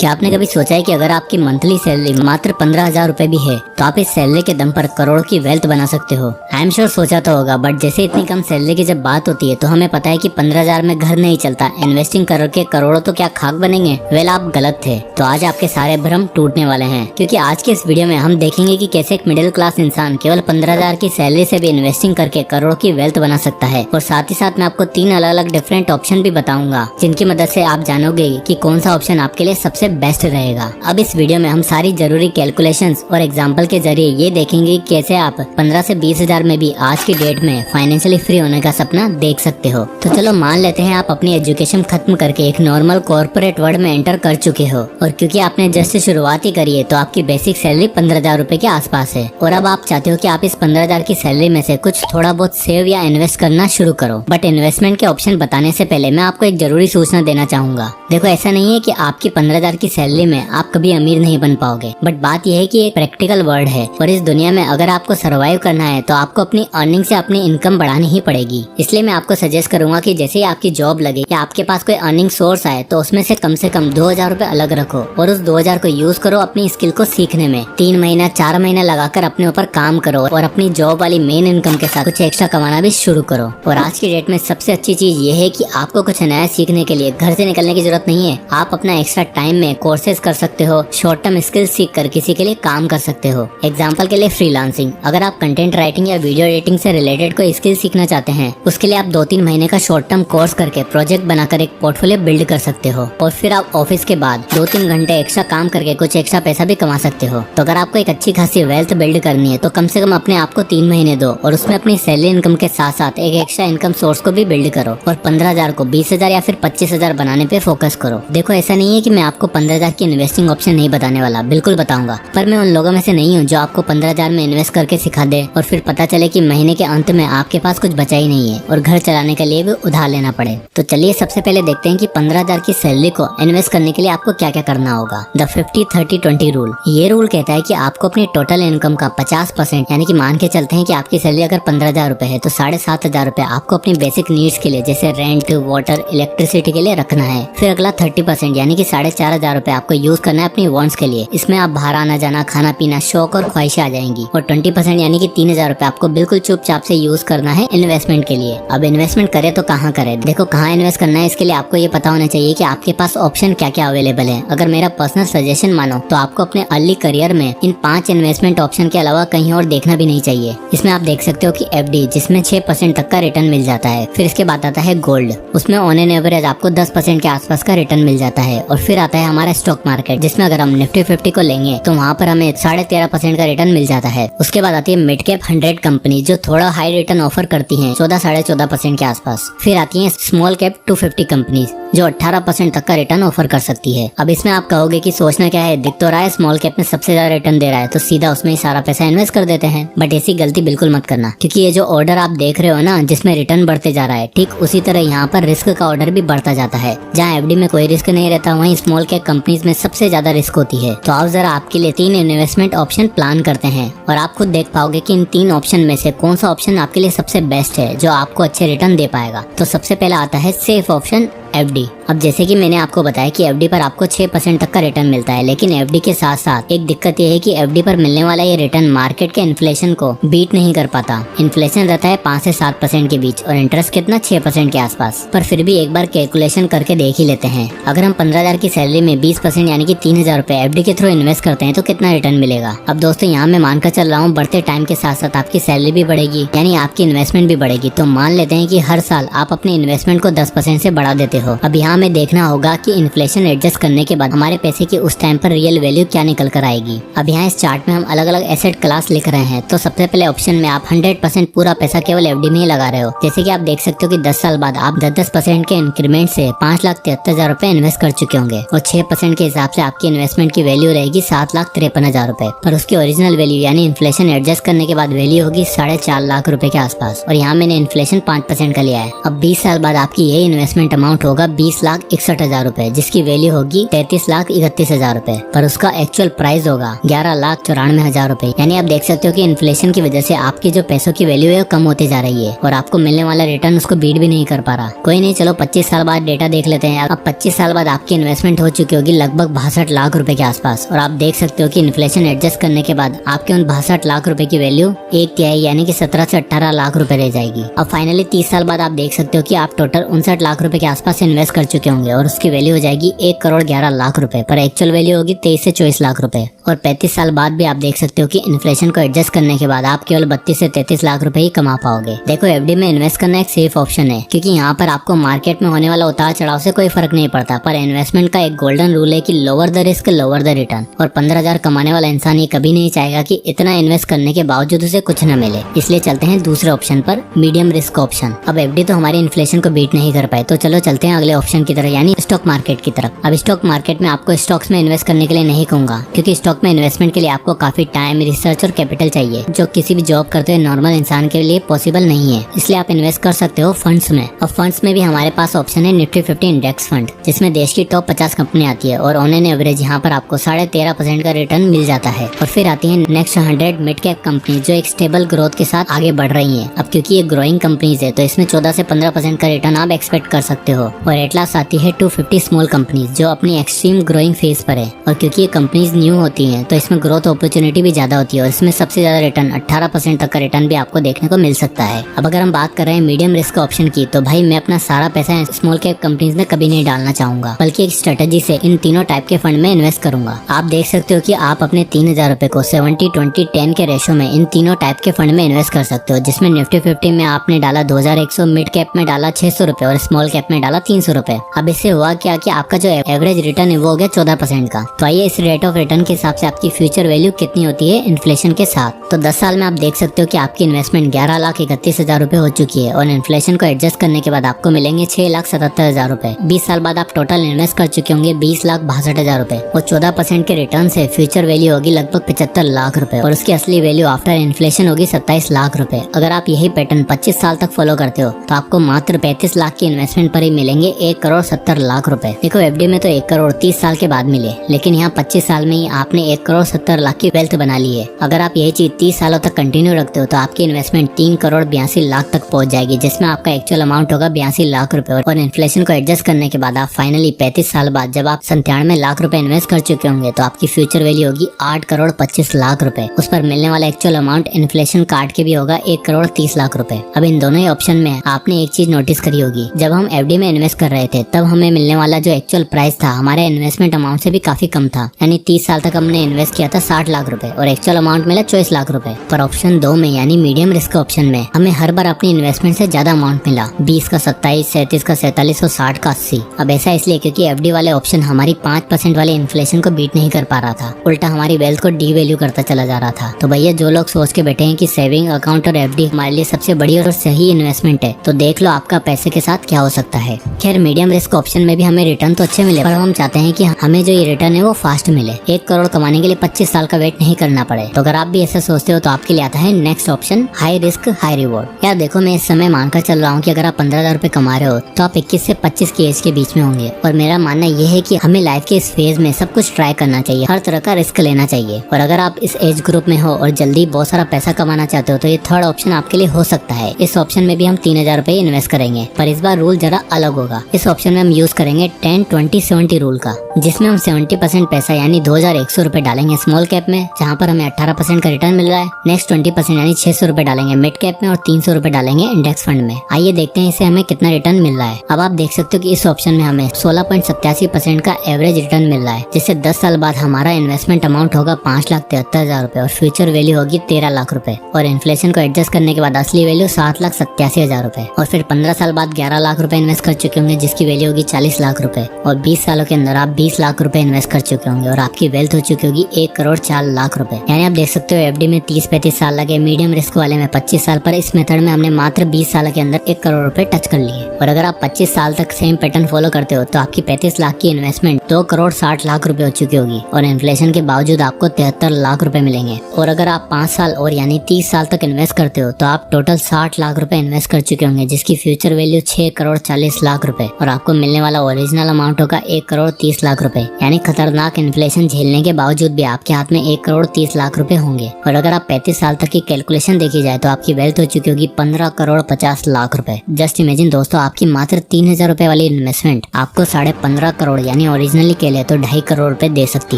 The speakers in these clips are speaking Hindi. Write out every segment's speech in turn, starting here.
क्या आपने कभी सोचा है कि अगर आपकी मंथली सैलरी मात्र 15,000 रुपए भी है तो आप इस सैलरी के दम पर करोड़ों की वेल्थ बना सकते हो। आई एम श्योर सोचा तो होगा, बट जैसे इतनी कम सैलरी की जब बात होती है तो हमें पता है कि 15,000 में घर नहीं चलता, इन्वेस्टिंग करके करोड़ों तो क्या खाक बनेंगे। वेल, आप गलत थे। तो आज आपके सारे भ्रम टूटने वाले हैं, क्योंकि आज के इस वीडियो में हम देखेंगे कि कैसे एक मिडिल क्लास इंसान केवल 15,000 की सैलरी से भी इन्वेस्टिंग करके करोड़ों की वेल्थ बना सकता है। और साथ ही साथ मैं आपको 3 अलग अलग डिफरेंट ऑप्शन भी बताऊंगा, जिनकी मदद से आप जानोगे कि कौन सा ऑप्शन आपके लिए सबसे बेस्ट रहेगा। अब इस वीडियो में हम सारी जरूरी कैलकुलेशंस और एग्जांपल के जरिए ये देखेंगे कि कैसे आप 15 से 20,000 में भी आज की डेट में फाइनेंशियली फ्री होने का सपना देख सकते हो। तो चलो मान लेते हैं आप अपनी एजुकेशन खत्म करके एक नॉर्मल कॉर्पोरेट वर्ल्ड में एंटर कर चुके हो, और क्योंकि आपने जस्ट शुरुआत ही करी है तो आपकी बेसिक सैलरी 15,000 रुपए के आसपास है। और अब आप चाहते हो कि आप इस 15,000 की सैलरी में से कुछ थोड़ा बहुत सेव या इन्वेस्ट करना शुरू करो। बट इन्वेस्टमेंट के ऑप्शन बताने से पहले मैं आपको एक जरूरी सूचना देना चाहूंगा। देखो, ऐसा नहीं है कि आपकी 15,000 की सैलरी में आप कभी अमीर नहीं बन पाओगे, बट बात यह है कि एक प्रैक्टिकल वर्ड है, और इस दुनिया में अगर आपको सरवाइव करना है तो आपको अपनी अर्निंग से अपनी इनकम बढ़ानी ही पड़ेगी। इसलिए मैं आपको सजेस्ट करूंगा कि जैसे ही आपकी जॉब लगे या आपके पास कोई अर्निंग सोर्स आए तो उसमें से कम 2,000 रुपए अलग रखो और उस 2,000 को यूज करो अपनी स्किल को सीखने में। 3 महीना 4 महीना लगाकर अपने ऊपर काम करो और अपनी जॉब वाली मेन इनकम के साथ कुछ एक्स्ट्रा कमाना भी शुरू करो। और आज की डेट में सबसे अच्छी चीज ये है कि आपको कुछ नया सीखने के लिए घर से निकलने की जरूरत नहीं है। आप अपना एक्स्ट्रा टाइम में कोर्सेज कर सकते हो, शॉर्ट टर्म स्किल सीख कर किसी के लिए काम कर सकते हो। एग्जाम्पल के लिए फ्रीलांसिंग। अगर आप कंटेंट राइटिंग या वीडियो एडिटिंग से रिलेटेड कोई स्किल सीखना चाहते हैं, उसके लिए आप 2-3 महीने का शॉर्ट टर्म कोर्स करके प्रोजेक्ट बनाकर एक पोर्टफोलियो बिल्ड कर सकते हो, और फिर आप ऑफिस के बाद 2-3 घंटे एक्स्ट्रा काम करके कुछ एक्स्ट्रा पैसा भी कमा सकते हो। तो अगर आपको एक अच्छी खासी वेल्थ बिल्ड करनी है तो कम से कम अपने आप को 3 महीने दो और उसमें अपनी सैलरी इनकम के साथ साथ एक एक्स्ट्रा इनकम सोर्स को भी बिल्ड करो, और 15,000 को 20,000 या फिर 25,000 बनाने पे फोकस करो। देखो, ऐसा नहीं है कि मैं आपको 15,000 की इन्वेस्टिंग ऑप्शन नहीं बताने वाला, बिल्कुल बताऊंगा, पर मैं उन लोगों में से नहीं हूँ जो आपको 15,000 में इन्वेस्ट करके सिखा दे और फिर पता चले कि महीने के अंत में आपके पास कुछ बचा ही नहीं है और घर चलाने के लिए भी उधार लेना पड़े। तो चलिए सबसे पहले देखते हैं कि 15,000 की सैलरी को इन्वेस्ट करने के लिए आपको क्या क्या करना होगा। The 50-30-20 rule. ये रूल कहता है कि आपको अपनी टोटल इनकम का 50%, यानी कि मान के चलते हैं कि आपकी सैलरी अगर 15,000 रुपए है तो 7,500 रुपए आपको अपनी बेसिक नीड्स के लिए जैसे रेंट, वाटर, इलेक्ट्रिसिटी के लिए रखना है। फिर अगला 30% यानी कि 4,500 रुपए आपको यूज करना है अपनी वांट्स के लिए। इसमें आप बाहर आना जाना, खाना पीना, शौक और ख्वाहिशें आ जाएंगी। और 20% यानी कि 3,000 रुपए आपको बिल्कुल चुपचाप से यूज करना है इन्वेस्टमेंट के लिए। अब इन्वेस्टमेंट करे तो कहाँ करे? देखो, कहाँ इन्वेस्ट करना है इसके लिए आपको ये पता होना चाहिए कि आपके पास ऑप्शन क्या क्या अवेलेबल है। अगर मेरा पर्सनल सजेशन मानो तो आपको अपने अर्ली करियर में इन 5 इन्वेस्टमेंट ऑप्शन के अलावा कहीं और देखना भी नहीं चाहिए। इसमें आप देख सकते हो कि FD, जिसमें 6% तक का रिटर्न मिल जाता है। फिर इसके बाद आता है गोल्ड, उसमें ऑन एन एवरेज आपको 10% के आसपास का रिटर्न मिल जाता है। और फिर आता है हमारा स्टॉक मार्केट, जिसमें अगर हम निफ्टी 50 को लेंगे तो वहाँ पर हमें 13.5% का रिटर्न मिल जाता है। उसके बाद आती है मिड कैप 100 कंपनी, जो थोड़ा हाई रिटर्न ऑफर करती हैं, 14-14.5% के आसपास। फिर आती है स्मॉल कैप 250 कंपनीज, जो 18% तक का रिटर्न ऑफर कर सकती है। अब इसमें आप कहोगे कि सोचना क्या है, दिख तो रहा है स्मॉल कैप में सबसे ज्यादा रिटर्न दे रहा है तो सीधा उसमें ही सारा पैसा इन्वेस्ट कर देते हैं। बट ऐसी गलती बिल्कुल मत करना, क्योंकि ये जो ऑर्डर आप देख रहे हो ना, जिसमें रिटर्न बढ़ते जा रहा है, ठीक उसी तरह यहाँ पर रिस्क का ऑर्डर भी बढ़ता जाता है। जहाँ FD में कोई रिस्क नहीं रहता, वहीं स्मॉल कैप कंपनीज में सबसे ज्यादा रिस्क होती है। तो आप जरा आपके लिए 3 इन्वेस्टमेंट ऑप्शन प्लान करते हैं, और आप खुद देख पाओगे कि इन 3 ऑप्शन में से कौन सा ऑप्शन आपके लिए सबसे बेस्ट है, जो आपको अच्छे रिटर्न दे पाएगा। तो सबसे पहला आता है सेफ ऑप्शन, FD। अब जैसे कि मैंने आपको बताया कि FD पर आपको 6% तक का रिटर्न मिलता है, लेकिन FD के साथ साथ एक दिक्कत ये है कि FD पर मिलने वाला ये रिटर्न मार्केट के इन्फ्लेशन को बीट नहीं कर पाता। इन्फ्लेशन रहता है 5 से 7% के बीच और इंटरेस्ट कितना 6% के आसपास। पर फिर भी एक बार कैलकुलेशन करके देख ही लेते हैं। अगर हम 15,000 की सैलरी में 20% यानी कि 3,000 रुपए FD के थ्रू इन्वेस्ट करते हैं तो कितना रिटर्न मिलेगा? अब दोस्तों, यहाँ मैं मानकर चल रहा हूँ बढ़ते टाइम के साथ साथ आपकी सैलरी भी बढ़ेगी, यानी आपकी इन्वेस्टमेंट भी बढ़ेगी। तो मान लेते हैं कि हर साल आप अपने इन्वेस्टमेंट को 10% से बढ़ा देते हो। अब यहाँ हमें देखना होगा कि इन्फ्लेशन एडजस्ट करने के बाद हमारे पैसे की उस टाइम पर रियल वैल्यू क्या निकल कर आएगी। अब यहाँ इस चार्ट में हम अलग अलग एसेट क्लास लिख रहे हैं। तो सबसे पहले ऑप्शन में आप 100% पूरा पैसा केवल FD में ही लगा रहे हो। जैसे कि आप देख सकते हो कि 10 साल बाद आप 10% के इंक्रीमेंट से 5,73,000 रुपए इन्वेस्ट कर चुके होंगे, और 6% के हिसाब से आपकी इन्वेस्टमेंट की वैल्यू रहेगी 7,53,000 रुपए। पर उसकी ओरिजिनल वैल्यू यानी इन्फ्लेशन एडजस्ट करने के बाद वैल्यू होगी 4.5 लाख रुपए के आसपास, और यहाँ मैंने इन्फ्लेशन 5% का लिया है। अब 20 साल बाद आपकी ये इन्वेस्टमेंट अमाउंट होगा 20,61,000 रुपए, जिसकी वैल्यू होगी 33,31,000 रुपए। पर उसका एक्चुअल प्राइस होगा 11,94,000 रुपए। यानी आप देख सकते हो कि इन्फ्लेशन की वजह से आपकी जो पैसों की वैल्यू है वो कम होती जा रही है, और आपको मिलने वाला रिटर्न उसको बीट भी नहीं कर पा रहा। कोई नहीं, चलो 25 साल बाद डेटा देख लेते हैं। अब 25 साल बाद आपकी इन्वेस्टमेंट हो चुकी चुकी होगी लगभग 62 लाख रुपए के आसपास। और आप देख सकते हो कि इन्फ्लेशन एडजस्ट करने के बाद आपके उन 62 लाख रुपए की वैल्यू 1/3 यानी कि 17 से 18 लाख रुपए रह जाएगी। अब फाइनली 30 साल बाद आप देख सकते हो कि आप टोटल 59 लाख रुपए के आसपास इन्वेस्ट कर चुके होंगे और उसकी वैल्यू हो जाएगी 1 करोड़ 11 लाख रुपए, पर एक्चुअल वैल्यू होगी 23 से 24 लाख रुपए। और 35 साल बाद भी आप देख सकते हो कि इन्फ्लेशन को एडजस्ट करने के बाद आप केवल 32 से 33 लाख रुपए ही कमा पाओगे। देखो एफडी में इन्वेस्ट करना एक सेफ ऑप्शन है, क्योंकि यहाँ पर आपको मार्केट में होने वाला उतार चढ़ाव से कोई फर्क नहीं पड़ता। पर इन्वेस्टमेंट का एक गोल्डन रूल है कि lower the risk lower the return. और 15,000 कमाने वाला इंसान ये कभी नहीं चाहेगा कि इतना इन्वेस्ट करने के बावजूद उसे कुछ न मिले। इसलिए चलते हैं दूसरे ऑप्शन पर, मीडियम रिस्क ऑप्शन। अब एफडी तो हमारी इन्फ्लेशन को बीट नहीं कर पाए, तो चलो चलते हैं अगले ऑप्शन की तरफ, यानी स्टॉक मार्केट की तरफ। अब स्टॉक मार्केट में आपको स्टॉक्स में इन्वेस्ट करने के लिए नहीं कहूंगा, क्योंकि स्टॉक में इन्वेस्टमेंट के लिए आपको काफी टाइम, रिसर्च और कैपिटल चाहिए, जो किसी भी जॉब करते हुए नॉर्मल इंसान के लिए पॉसिबल नहीं है। इसलिए आप इन्वेस्ट कर सकते हो फंड्स में। अब फंड्स में भी हमारे पास ऑप्शन है निफ्टी 50 इंडेक्स फंड, जिसमें देश की टॉप 50 कंपनी आती है और ऑन एन एवरेज यहाँ पर आपको 13.5% का रिटर्न मिल जाता है। और फिर आती है नेक्स्ट 100 मिड कैप कंपनी, जो एक स्टेबल ग्रोथ के साथ आगे बढ़ रही है। अब क्योंकि ये ग्रोइंग कंपनीज है तो इसमें 14 से 15% का रिटर्न आप एक्सपेक्ट कर सकते हो। और एट लास्ट आती है 250 स्मॉल कंपनीज, जो अपनी एक्सट्रीम ग्रोइंग फेज पर है। और क्योंकि ये कंपनीज न्यू होती हैं तो इसमें ग्रोथ अपॉर्चुनिटी भी ज्यादा होती है और इसमें सबसे ज्यादा रिटर्न 18% तक का रिटर्न भी आपको देखने को मिल सकता है। अब अगर हम बात कर रहे हैं मीडियम रिस्क ऑप्शन की, तो भाई मैं अपना सारा पैसा स्मॉल कैप कंपनीज में कभी नहीं डालना चाहूंगा, बल्कि एक स्ट्रेटेजी से इन तीनों टाइप के फंड में इन्वेस्ट करूंगा। आप देख सकते हो कि आप अपने 3,000 रुपए को 70-20-10 के रेशो में इन तीनों टाइप के फंड में इन्वेस्ट कर सकते हो, जिसमें निफ्टी 50 में आपने डाला 2,100, मिड कैप में डाला 600 रुपए और स्मॉल कैप में डाला 300 रुपए। अब इससे हुआ क्या कि आपका जो एवरेज रिटर्न है वो हो गया 14% का। तो आइए इस रेट ऑफ रिटर्न के हिसाब से आपकी फ्यूचर वैल्यू कितनी होती है इन्फ्लेशन के साथ। तो 10 साल में आप देख सकते हो कि आपकी इन्वेस्टमेंट 11,31,000 रुपए हो चुकी है और इन्फ्लेशन को एडजस्ट करने के बाद आपको मिलेंगे 6,77,000 रुपए। 20 साल बाद आप टोटल इन्वेस्ट कर चुके होंगे 20,62,000 रुपए और 14% के रिटर्न से फ्यूचर वैल्यू होगी लगभग 75 लाख रुपए और उसकी असली वैल्यू आफ्टर इन्फ्लेशन होगी 27 लाख रुपए। अगर आप यही पैटर्न 25 साल तक फॉलो करते हो तो आपको मात्र 35 लाख की इन्वेस्टमेंट पर ही मिलेंगे 1 करोड़ 70 लाख रुपए। देखो एफडी में तो 1 करोड़ 30 साल के बाद मिले, लेकिन यहाँ 25 साल में ही आपने 1 करोड़ 70 लाख की वेल्थ बना ली है। अगर आप यही चीज 30 सालों तक कंटिन्यू रखते हो तो आपकी इन्वेस्टमेंट 3 करोड़ 82 लाख तक पहुंच जाएगी, जिसमें आपका एक्चुअल अमाउंट होगा 82 लाख रुपए। और इन्फ्लेशन को एडजस्ट करने के बाद आप फाइनली 35 साल बाद जब आप 97 लाख रुपए इन्वेस्ट कर चुके होंगे तो आपकी फ्यूचर वैल्यू होगी 8 करोड़ 25 लाख रुपए। उस पर मिलने वाला एक्चुअल अमाउंट इन्फ्लेशन काट के भी होगा 1 करोड़ 30 लाख रुपए। अब इन दोनों ही ऑप्शन में आपने एक चीज नोटिस करी होगी, जब हम एफडी में इन्वेस्ट कर रहे थे तब हमें मिलने वाला जो एक्चुअल प्राइस था हमारे इन्वेस्टमेंट अमाउंट से भी काफी कम था। यानी 30 साल तक हमने इन्वेस्ट किया था 60 लाख रुपए और एक्चुअल अमाउंट मिला 24 लाख रुपए। पर ऑप्शन 2 में यानी मीडियम रिस्क ऑप्शन में हमें हर बार अपनी इन्वेस्टमेंट से ज्यादा अमाउंट मिला, 20 का 27, 37 का 47 और 60 का 80। अब ऐसा इसलिए क्योंकि एफडी वाले ऑप्शन हमारी 5% वाले इन्फ्लेशन को बीट नहीं कर पा रहा था, उल्टा हमारी वेल्थ को डी वैल्यू करता चला जा रहा था। तो भैया जो लोग सोच के बैठे हैं कि सेविंग अकाउंट और एफडी हमारे लिए सबसे बड़ी और सही इन्वेस्टमेंट है, तो देख लो आपका पैसे के साथ क्या हो सकता है। खैर मीडियम रिस्क ऑप्शन में भी हमें रिटर्न तो अच्छे मिले, पर हम चाहते हैं कि हमें जो ये रिटर्न है वो फास्ट मिले। 1 करोड़ कमाने के लिए 25 साल का वेट नहीं करना पड़े। तो अगर आप भी ऐसा सोचते हो तो आपके लिए आता है next option, high risk high reward. यार देखो मैं इस समय मानकर चल रहा हूँ कि अगर आप 15,000 रुपए कमा रहे हो तो आप 21 से 25 की एज के बीच में होंगे। और मेरा मानना यह है कि हमें लाइफ के इस फेज में सब कुछ ट्राई करना चाहिए, हर तरह का रिस्क लेना चाहिए। और अगर आप इस एज ग्रुप में हो और जल्दी बहुत सारा पैसा कमाना चाहते हो तो ये थर्ड ऑप्शन आपके लिए हो सकता है। इस ऑप्शन में भी हम 3,000 रुपए इन्वेस्ट करेंगे, पर इस बार रूल जरा अलग होगा। इस ऑप्शन में हम यूज करेंगे 10-20-70 रूल का, जिसमें हम 70% पैसा यानी 2,100 रुपए डालेंगे स्मॉल कैप में, जहाँ पर हमें 18% का रिटर्न मिल रहा है। नेक्स्ट 20% यानी 600 रुपए डालेंगे मिड कैप में और 300 रुपए डालेंगे इंडेक्स फंड में। आइए देखते हैं इसे हमें कितना रिटर्न मिल रहा है। अब आप देख सकते हो कि इस ऑप्शन में हमें 16.87% का एवरेज रिटर्न मिल रहा है, जिससे 10 साल बाद हमारा इन्वेस्टमेंट अमाउंट होगा 5,73,000 रुपए और फ्यूचर वैल्यू होगी 13 लाख रुपए। और इन्फ्लेशन को एडजस्ट करने के बाद असली वैल्यू 7,87,000 रुपए। और फिर 15 साल बाद 11 लाख रुपए इन्वेस्ट कर चुके होंगे, जिसकी वैल्यू होगी 40 लाख रुपए। और 20 सालों के अंदर आप 20 लाख रुपए इन्वेस्ट कर चुके होंगे और आपकी वेल्थ हो चुकी होगी 1 करोड़ 4 लाख रुपए। यानी आप देख सकते हो एफडी में 30-35 साल लगे, मीडियम रिस्क वाले में 25 साल, पर इस मेथड में हमने मात्र 20 साल के अंदर 1 करोड़ रुपए टच कर लिए। और अगर आप 25 साल तक सेम पैटर्न फॉलो करते हो तो आपकी 35 लाख की इन्वेस्टमेंट 2 करोड़ 60 लाख रुपए हो चुकी होगी और इन्फ्लेशन के बावजूद आपको 73 लाख रुपए मिलेंगे। और अगर आप 5 साल और यानी 30 साल तक इन्वेस्ट करते हो तो आप टोटल 60 लाख रुपए इन्वेस्ट कर चुके होंगे, जिसकी फ्यूचर वैल्यू 6 करोड़ 40 लाख रुपए। और आपको मिलने वाला ओरिजिनल अमाउंट होगा 1 करोड़ 30 लाख रुपए। यानी खतरनाक इन्फ्लेशन झेलने के बावजूद भी आपके हाथ में 1 करोड़ 30 लाख रुपए होंगे। और अगर आप 35 साल तक की कैलकुलेशन देखी जाए तो आपकी वेल्थ हो चुकी होगी 15 करोड़ 50 लाख रुपए। जस्ट इमेजिन दोस्तों, आपकी मात्र 3,000 रुपए वाली इन्वेस्टमेंट आपको 15.5 करोड़ यानी ओरिजिनली के लिए तो 2.5 करोड़ रुपए दे सकती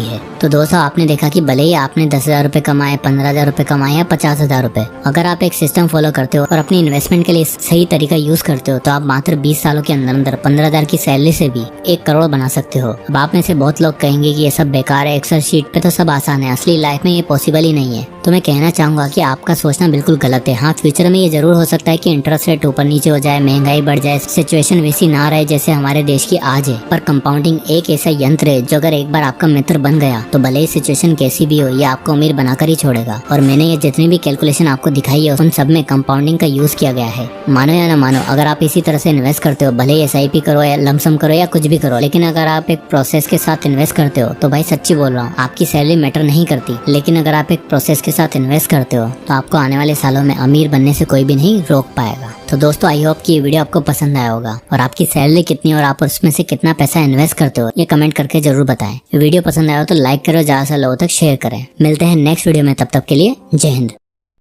है। तो दोस्तों आपने देखा कि भले ही आपने 10,000 रुपए कमाए, 15,000 रुपए कमाए या 50,000 रुपए, अगर आप एक सिस्टम फॉलो करते हो और अपनी इन्वेस्टमेंट के लिए सही तरीका यूज करते हो तो आप मात्र 20 सालों के अंदर अंदर 15,000 की सैलरी से भी 1 करोड़ बना सकते हो। अब आप में से बहुत लोग कहेंगे कि ये सब बेकार है, एक्सेल शीट पे तो सब आसान है, असली लाइफ में ये पॉसिबल ही नहीं है। तो मैं कहना चाहूंगा कि आपका सोचना बिल्कुल गलत है। हाँ, फ्यूचर में ये जरूर हो सकता है कि इंटरेस्ट रेट ऊपर नीचे हो जाए, महंगाई बढ़ जाए, सिचुएशन वैसी ना रहे जैसे हमारे देश की आज है, पर कंपाउंडिंग एक ऐसा यंत्र है जो अगर एक बार आपका मित्र बन गया तो भले ही सिचुएशन कैसी भी हो ये आपको अमीर बनाकर ही छोड़ेगा। और मैंने ये जितनी भी कैलकुलेशन आपको दिखाई है उन सब में कंपाउंडिंग का यूज किया गया है। मानो या ना मानो, अगर आप इसी तरह से इन्वेस्ट करते हो, भले ही SIP करो या लमसम करो या कुछ भी करो, लेकिन अगर आप एक प्रोसेस के साथ इन्वेस्ट करते हो तो भाई सच्ची बोल रहा हूँ, आपकी सैलरी मैटर नहीं करती। लेकिन अगर आप एक प्रोसेस के साथ इन्वेस्ट करते हो तो आपको आने वाले सालों में अमीर बनने से कोई भी नहीं रोक पाएगा। तो दोस्तों आई होप कि ये वीडियो आपको पसंद आया होगा, और आपकी सैलरी कितनी और आप उसमें से कितना पैसा इन्वेस्ट करते हो ये कमेंट करके जरूर बताएं। वीडियो पसंद आया हो तो लाइक करो, ज्यादा से लोगों तक शेयर करें। मिलते हैं नेक्स्ट वीडियो में, तब तक के लिए जय हिंद।